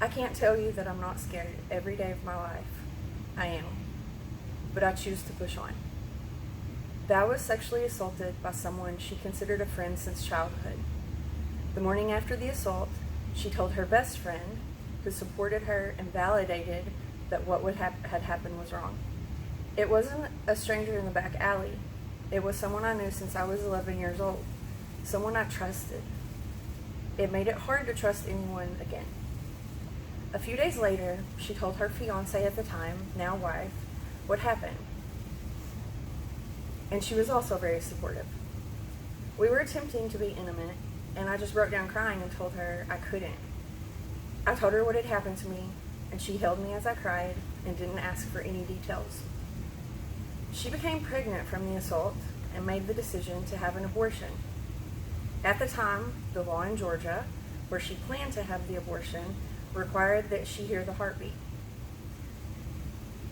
I can't tell you that I'm not scared every day of my life. I am. But I choose to push on. Val was sexually assaulted by someone she considered a friend since childhood. The morning after the assault, she told her best friend, who supported her and validated that what had happened was wrong. It wasn't a stranger in the back alley. It was someone I knew since I was 11 years old. Someone I trusted. It made it hard to trust anyone again. A few days later, she told her fiancé at the time, now wife, what happened. And she was also very supportive. We were attempting to be intimate, and I just broke down crying and told her I couldn't. I told her what had happened to me, and she held me as I cried and didn't ask for any details. She became pregnant from the assault and made the decision to have an abortion. At the time, the law in Georgia, where she planned to have the abortion, required that she hear the heartbeat.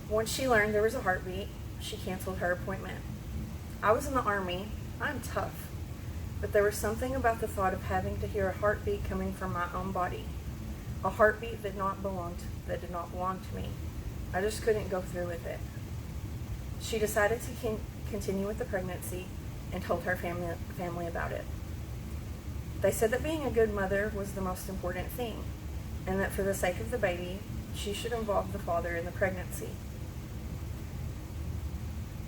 Once she learned there was a heartbeat, she canceled her appointment. I was in the Army. I'm tough. But there was something about the thought of having to hear a heartbeat coming from my own body. A heartbeat that did not belong to me. I just couldn't go through with it. She decided to continue with the pregnancy and told her family about it. They said that being a good mother was the most important thing, and that for the sake of the baby, she should involve the father in the pregnancy.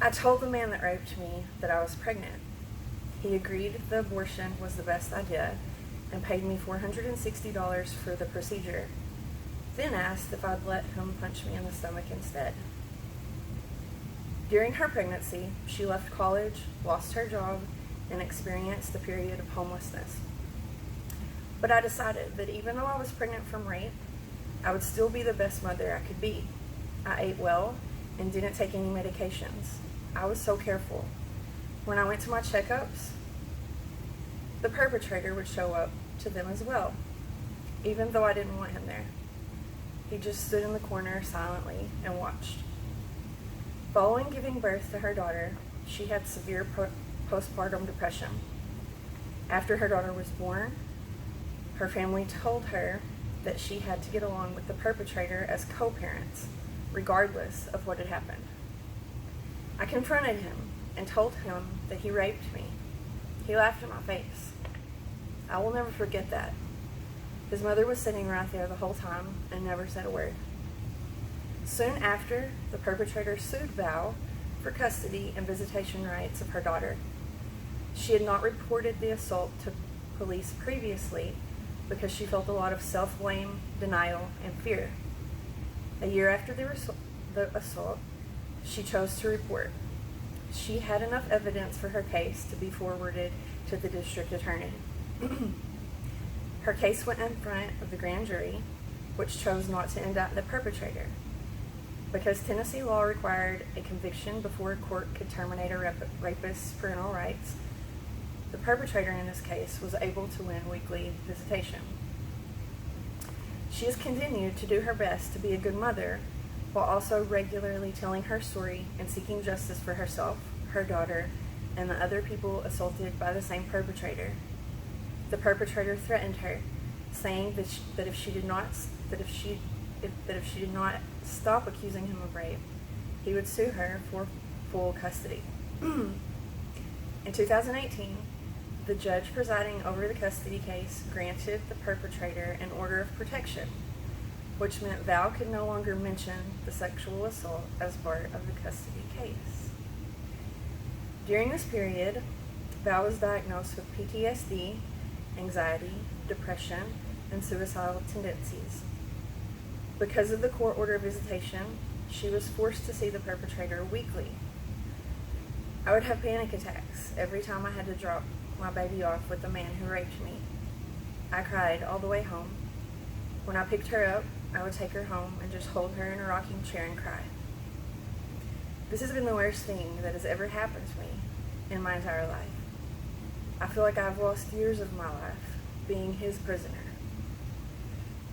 I told the man that raped me that I was pregnant. He agreed the abortion was the best idea and paid me $460 for the procedure, then asked if I'd let him punch me in the stomach instead. During her pregnancy, she left college, lost her job, and experienced a period of homelessness. But I decided that even though I was pregnant from rape, I would still be the best mother I could be. I ate well and didn't take any medications. I was so careful. When I went to my checkups, the perpetrator would show up to them as well, even though I didn't want him there. He just stood in the corner silently and watched. Following giving birth to her daughter, she had severe postpartum depression. After her daughter was born, her family told her that she had to get along with the perpetrator as co-parents, regardless of what had happened. I confronted him and told him that he raped me. He laughed in my face. I will never forget that. His mother was sitting right there the whole time and never said a word. Soon after, the perpetrator sued Val for custody and visitation rights of her daughter. She had not reported the assault to police previously because she felt a lot of self-blame, denial, and fear. A year after the assault, she chose to report. She had enough evidence for her case to be forwarded to the district attorney. Her case went in front of the grand jury, which chose not to indict the perpetrator. Because Tennessee law required a conviction before a court could terminate a rapist's parental rights, the perpetrator in this case was able to win weekly visitation. She has continued to do her best to be a good mother, while also regularly telling her story and seeking justice for herself, her daughter, and the other people assaulted by the same perpetrator. The perpetrator threatened her, saying that if she did not stop accusing him of rape, he would sue her for full custody. In 2018, the judge presiding over the custody case granted the perpetrator an order of protection, which meant Val could no longer mention the sexual assault as part of the custody case. During this period, Val was diagnosed with PTSD, anxiety, depression, and suicidal tendencies. Because of the court order visitation, she was forced to see the perpetrator weekly. I would have panic attacks every time I had to drop my baby off with the man who raped me. I cried all the way home. When I picked her up, I would take her home and just hold her in a rocking chair and cry. This has been the worst thing that has ever happened to me in my entire life. I feel like I've lost years of my life being his prisoner.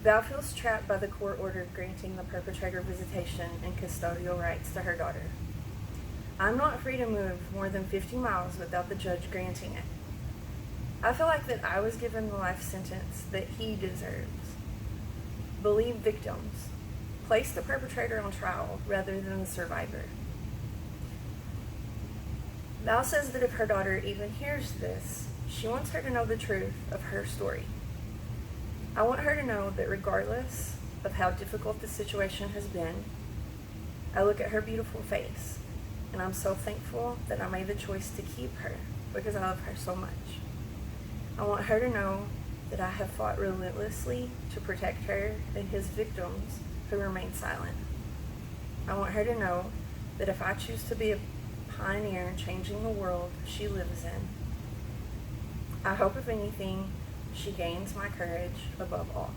Val feels trapped by the court order granting the perpetrator visitation and custodial rights to her daughter. I'm not free to move more than 50 miles without the judge granting it. I feel like that I was given the life sentence that he deserves. believe victims, place the perpetrator on trial rather than the survivor. Val says that if her daughter even hears this, she wants her to know the truth of her story. I want her to know that regardless of how difficult the situation has been, I look at her beautiful face, and I'm so thankful that I made the choice to keep her because I love her so much. I want her to know that I have fought relentlessly to protect her and his victims who remain silent. I want her to know that if I choose to be a pioneer in changing the world she lives in, I hope, if anything, she gains my courage above all.